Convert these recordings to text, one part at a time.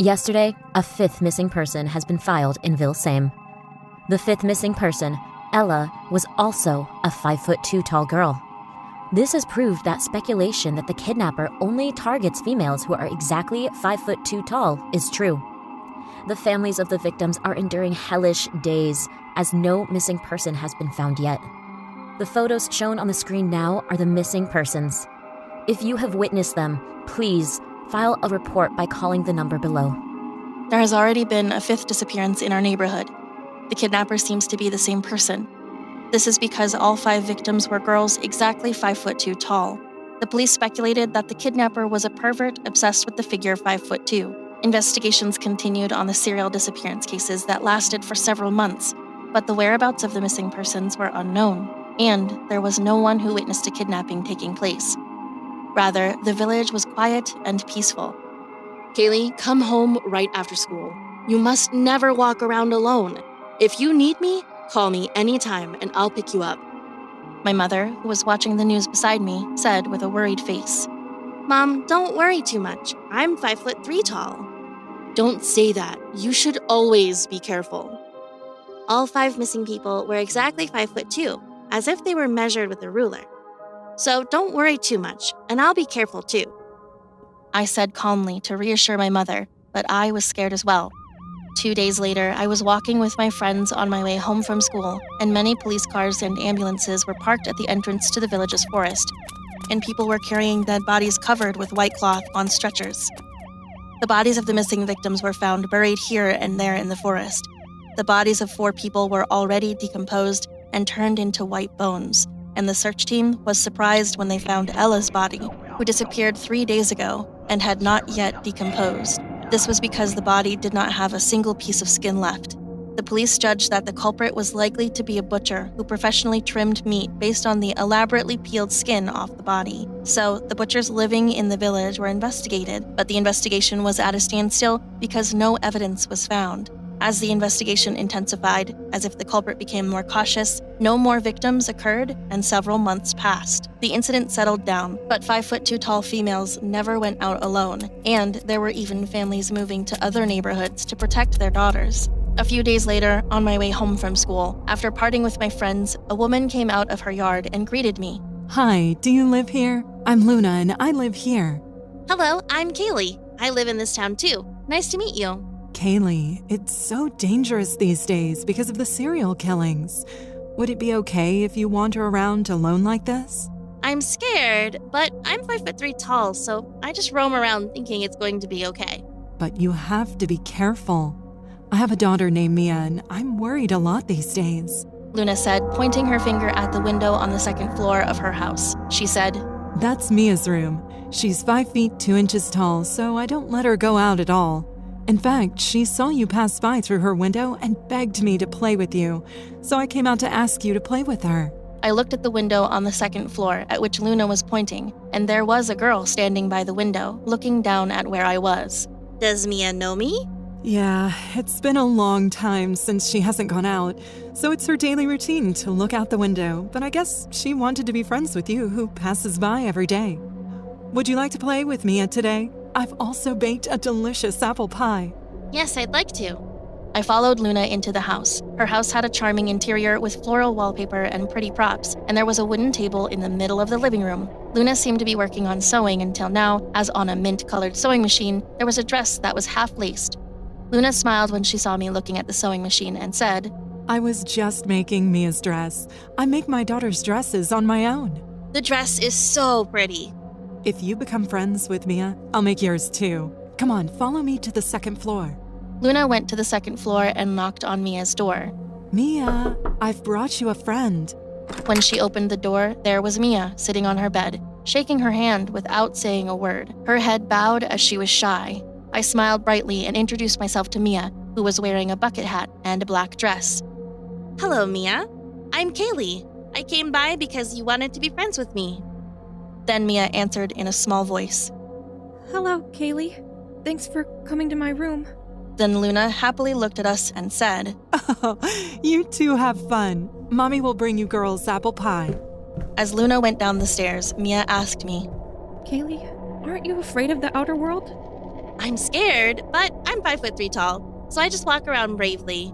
Yesterday, a fifth missing person has been filed in Ville-Same. The fifth missing person, Ella, was also a 5'2" tall girl. This has proved that speculation that the kidnapper only targets females who are exactly 5'2" tall is true. The families of the victims are enduring hellish days as no missing person has been found yet. The photos shown on the screen now are the missing persons. If you have witnessed them, please file a report by calling the number below. There has already been a fifth disappearance in our neighborhood. The kidnapper seems to be the same person. This is because all 5 victims were girls exactly 5'2" tall. The police speculated that the kidnapper was a pervert obsessed with the figure 5'2". Investigations continued on the serial disappearance cases that lasted for several months, but the whereabouts of the missing persons were unknown, and there was no one who witnessed a kidnapping taking place. Rather, the village was quiet and peaceful. Kaylee, come home right after school. You must never walk around alone. If you need me, call me anytime and I'll pick you up. My mother, who was watching the news beside me, said with a worried face. Mom, don't worry too much. I'm 5'3" tall. Don't say that. You should always be careful. All 5 missing people were exactly 5'2", as if they were measured with a ruler. So don't worry too much, and I'll be careful too. I said calmly to reassure my mother, but I was scared as well. 2 days later, I was walking with my friends on my way home from school, and many police cars and ambulances were parked at the entrance to the village's forest, and people were carrying dead bodies covered with white cloth on stretchers. The bodies of the missing victims were found buried here and there in the forest. The bodies of 4 people were already decomposed and turned into white bones, and the search team was surprised when they found Ella's body, who disappeared 3 days ago and had not yet decomposed. This was because the body did not have a single piece of skin left. The police judged that the culprit was likely to be a butcher who professionally trimmed meat based on the elaborately peeled skin off the body. So, the butchers living in the village were investigated, but the investigation was at a standstill because no evidence was found. As the investigation intensified, as if the culprit became more cautious, no more victims occurred, and several months passed. The incident settled down, but 5'2" tall females never went out alone, and there were even families moving to other neighborhoods to protect their daughters. A few days later, on my way home from school, after parting with my friends, a woman came out of her yard and greeted me. Hi, do you live here? I'm Luna and I live here. Hello, I'm Kaylee. I live in this town too. Nice to meet you. Kaylee, it's so dangerous these days because of the serial killings. Would it be okay if you wander around alone like this? I'm scared, but I'm 5'3" tall, so I just roam around thinking it's going to be okay. But you have to be careful. I have a daughter named Mia and I'm worried a lot these days. Luna said, pointing her finger at the window on the second floor of her house. She said, That's Mia's room. She's 5 feet 2 inches tall, so I don't let her go out at all. In fact, she saw you pass by through her window and begged me to play with you, so I came out to ask you to play with her. I looked at the window on the second floor at which Luna was pointing, and there was a girl standing by the window, looking down at where I was. Does Mia know me? Yeah, it's been a long time since she hasn't gone out, so it's her daily routine to look out the window, but I guess she wanted to be friends with you who passes by every day. Would you like to play with Mia today? I've also baked a delicious apple pie. Yes, I'd like to. I followed Luna into the house. Her house had a charming interior with floral wallpaper and pretty props, and there was a wooden table in the middle of the living room. Luna seemed to be working on sewing until now, as on a mint-colored sewing machine, there was a dress that was half-laced. Luna smiled when she saw me looking at the sewing machine and said, I was just making Mia's dress. I make my daughter's dresses on my own. The dress is so pretty. If you become friends with Mia, I'll make yours too. Come on, follow me to the second floor. Luna went to the second floor and knocked on Mia's door. Mia, I've brought you a friend. When she opened the door, there was Mia sitting on her bed, shaking her hand without saying a word. Her head bowed as she was shy. I smiled brightly and introduced myself to Mia, who was wearing a bucket hat and a black dress. Hello, Mia. I'm Kaylee. I came by because you wanted to be friends with me. Then Mia answered in a small voice. Hello, Kaylee. Thanks for coming to my room. Then Luna happily looked at us and said, Oh, you two have fun. Mommy will bring you girls apple pie. As Luna went down the stairs, Mia asked me, Kaylee, aren't you afraid of the outer world? I'm scared, but I'm I'm 5'3" tall, so I just walk around bravely.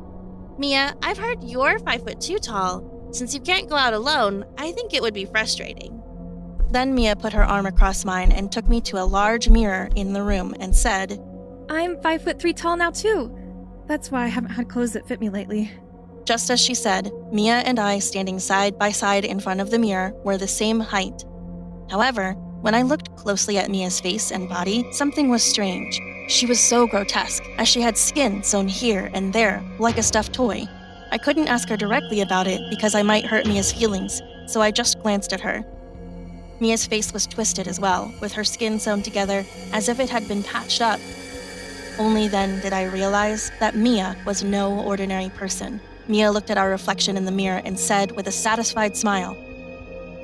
Mia, I've heard you're 5'2" tall. Since you can't go out alone, I think it would be frustrating. Then Mia put her arm across mine and took me to a large mirror in the room and said, I'm 5'3" tall now too. That's why I haven't had clothes that fit me lately. Just as she said, Mia and I standing side by side in front of the mirror were the same height. However, when I looked closely at Mia's face and body, something was strange. She was so grotesque, as she had skin sewn here and there, like a stuffed toy. I couldn't ask her directly about it because I might hurt Mia's feelings, so I just glanced at her. Mia's face was twisted as well, with her skin sewn together as if it had been patched up. Only then did I realize that Mia was no ordinary person. Mia looked at our reflection in the mirror and said with a satisfied smile,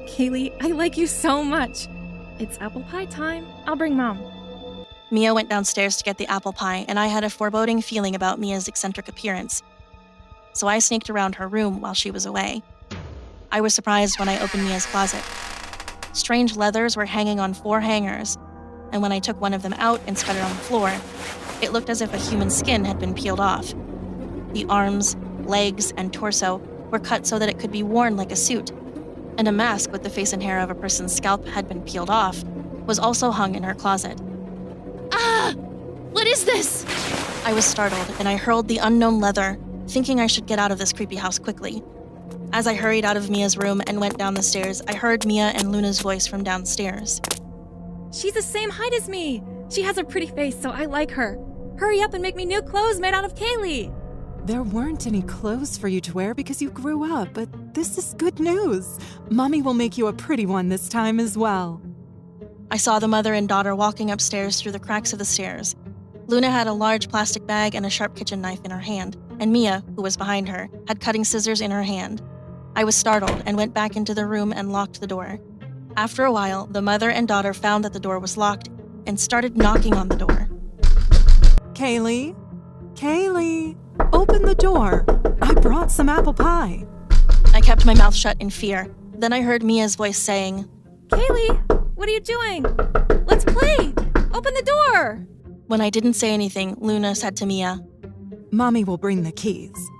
Kaylee, I like you so much. It's apple pie time. I'll bring Mom. Mia went downstairs to get the apple pie, and I had a foreboding feeling about Mia's eccentric appearance. So I sneaked around her room while she was away. I was surprised when I opened Mia's closet. Strange leathers were hanging on 4 hangers, and when I took one of them out and spread it on the floor, it looked as if a human skin had been peeled off. The arms, legs, and torso were cut so that it could be worn like a suit, and a mask with the face and hair of a person's scalp had been peeled off was also hung in her closet. Ah! What is this? I was startled, and I hurled the unknown leather, thinking I should get out of this creepy house quickly. As I hurried out of Mia's room and went down the stairs, I heard Mia and Luna's voice from downstairs. She's the same height as me. She has a pretty face, so I like her. Hurry up and make me new clothes made out of Kaylee. There weren't any clothes for you to wear because you grew up, but this is good news. Mommy will make you a pretty one this time as well. I saw the mother and daughter walking upstairs through the cracks of the stairs. Luna had a large plastic bag and a sharp kitchen knife in her hand, and Mia, who was behind her, had cutting scissors in her hand. I was startled and went back into the room and locked the door. After a while, the mother and daughter found that the door was locked and started knocking on the door. Kaylee? Kaylee? Open the door. I brought some apple pie. I kept my mouth shut in fear. Then I heard Mia's voice saying, Kaylee, what are you doing? Let's play. Open the door. When I didn't say anything, Luna said to Mia, Mommy will bring the keys.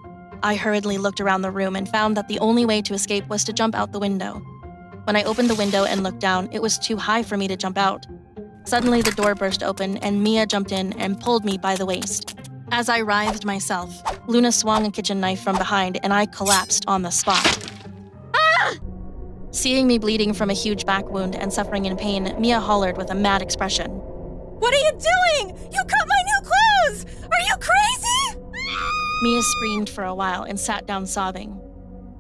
I hurriedly looked around the room and found that the only way to escape was to jump out the window. When I opened the window and looked down, it was too high for me to jump out. Suddenly, the door burst open and Mia jumped in and pulled me by the waist. As I writhed myself, Luna swung a kitchen knife from behind and I collapsed on the spot. Ah! Seeing me bleeding from a huge back wound and suffering in pain, Mia hollered with a mad expression. What are you doing? You cut my new clothes! Are you crazy? Mia screamed for a while and sat down sobbing.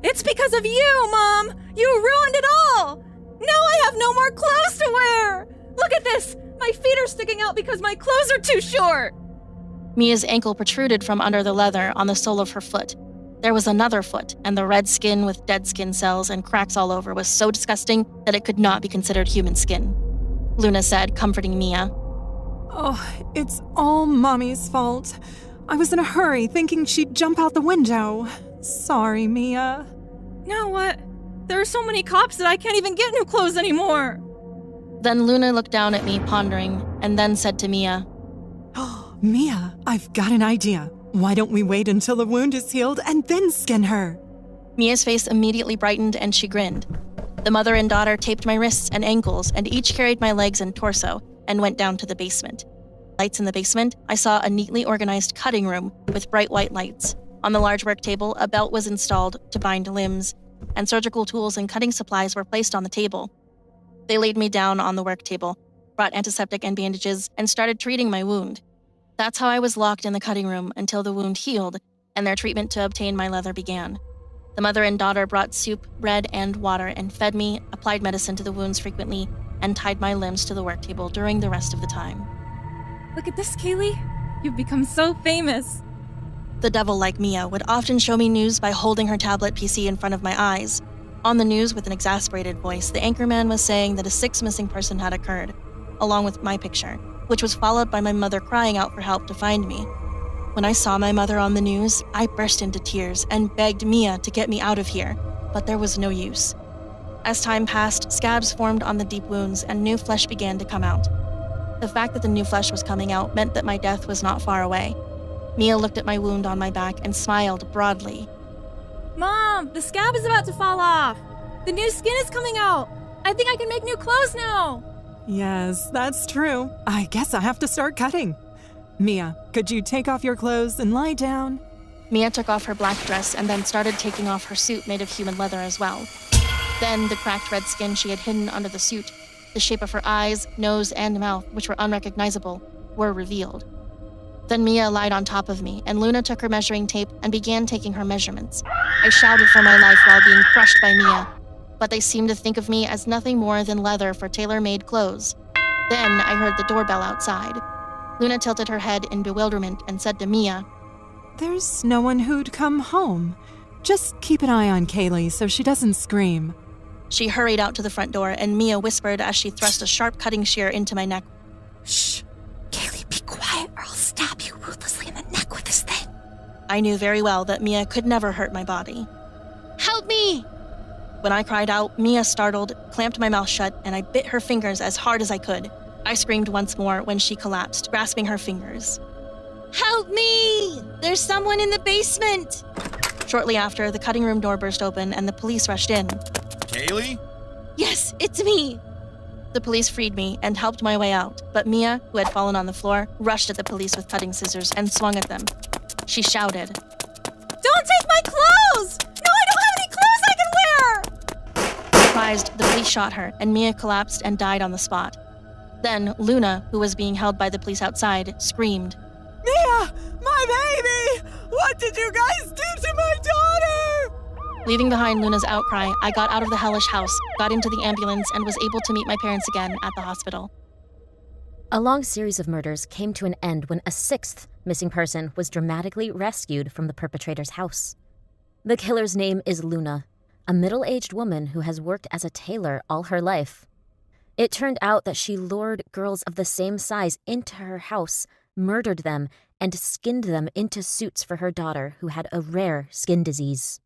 It's because of you, Mom! You ruined it all! Now I have no more clothes to wear! Look at this! My feet are sticking out because my clothes are too short! Mia's ankle protruded from under the leather on the sole of her foot. There was another foot, and the red skin with dead skin cells and cracks all over was so disgusting that it could not be considered human skin. Luna said, comforting Mia. Oh, it's all Mommy's fault. I was in a hurry thinking she'd jump out the window. Sorry, Mia. Now what? There are so many cops that I can't even get new clothes anymore. Then Luna looked down at me, pondering, and then said to Mia, Mia, I've got an idea. Why don't we wait until the wound is healed and then skin her? Mia's face immediately brightened and she grinned. The mother and daughter taped my wrists and ankles and each carried my legs and torso and went down to the basement. Lights in the basement, I saw a neatly organized cutting room with bright white lights. On the large work table, a belt was installed to bind limbs, and surgical tools and cutting supplies were placed on the table. They laid me down on the work table, brought antiseptic and bandages, and started treating my wound. That's how I was locked in the cutting room until the wound healed and their treatment to obtain my leather began. The mother and daughter brought soup, bread, and water and fed me, applied medicine to the wounds frequently, and tied my limbs to the work table during the rest of the time. Look at this, Kaylee. You've become so famous. The devil, like Mia, would often show me news by holding her tablet PC in front of my eyes. On the news, with an exasperated voice, the anchorman was saying that a 6th missing person had occurred, along with my picture, which was followed by my mother crying out for help to find me. When I saw my mother on the news, I burst into tears and begged Mia to get me out of here, but there was no use. As time passed, scabs formed on the deep wounds and new flesh began to come out. The fact that the new flesh was coming out meant that my death was not far away. Mia looked at my wound on my back and smiled broadly. Mom, the scab is about to fall off. The new skin is coming out. I think I can make new clothes now. Yes, that's true. I guess I have to start cutting. Mia, could you take off your clothes and lie down? Mia took off her black dress and then started taking off her suit made of human leather as well. Then the cracked red skin she had hidden under the suit, the shape of her eyes, nose, and mouth, which were unrecognizable, were revealed. Then Mia lied on top of me, and Luna took her measuring tape and began taking her measurements. I shouted for my life while being crushed by Mia, but they seemed to think of me as nothing more than leather for tailor-made clothes. Then I heard the doorbell outside. Luna tilted her head in bewilderment and said to Mia, There's no one who'd come home. Just keep an eye on Kaylee so she doesn't scream. She hurried out to the front door, and Mia whispered as she thrust a sharp cutting shear into my neck. Shh! Kaylee, be quiet or I'll stab you ruthlessly in the neck with this thing. I knew very well that Mia could never hurt my body. Help me! When I cried out, Mia startled, clamped my mouth shut, and I bit her fingers as hard as I could. I screamed once more when she collapsed, grasping her fingers. Help me! There's someone in the basement! Shortly after, the cutting room door burst open and the police rushed in. Kaylee? Yes, it's me! The police freed me and helped my way out, but Mia, who had fallen on the floor, rushed at the police with cutting scissors and swung at them. She shouted, Don't take my clothes! No, I don't have any clothes I can wear! Surprised, the police shot her, and Mia collapsed and died on the spot. Then Luna, who was being held by the police outside, screamed, Mia! My baby! What did you guys do to my daughter? Leaving behind Luna's outcry, I got out of the hellish house, got into the ambulance, and was able to meet my parents again at the hospital. A long series of murders came to an end when a sixth missing person was dramatically rescued from the perpetrator's house. The killer's name is Luna, a middle-aged woman who has worked as a tailor all her life. It turned out that she lured girls of the same size into her house, murdered them, and skinned them into suits for her daughter who had a rare skin disease.